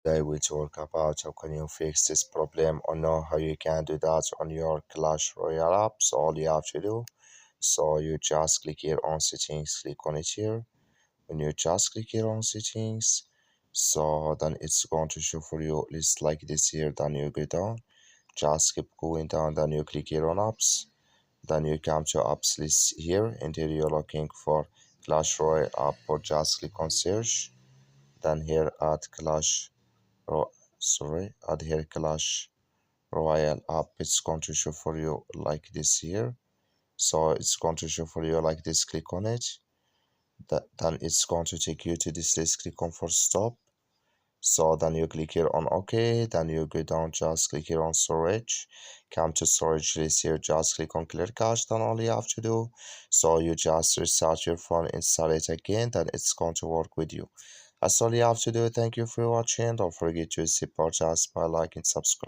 I will talk about how can you fix this problem or know how you can do that on your Clash Royale app. So all you have to do, so you just click here on settings, click on it here. When you just click here on settings, so then it's going to show for you list like this here. Then you go down, just keep going down, then you click here on apps. Then you come to apps list here, and here you're looking for Clash Royale app, or just click on search. Then here add Clash Ro add here Clash Royale app. It's going to show for you like this here. So it's going to show for you like this. Click on it. Then it's going to take you to this list. Click on for stop. So then you click here on OK. Then you go down, just click here on storage. Come to storage list here, just click on clear cache. Then all you have to do, so you just restart your phone, install it again, then it's going to work with you. That's all you have to do. Thank you for watching. Don't forget to support us by liking, subscribe.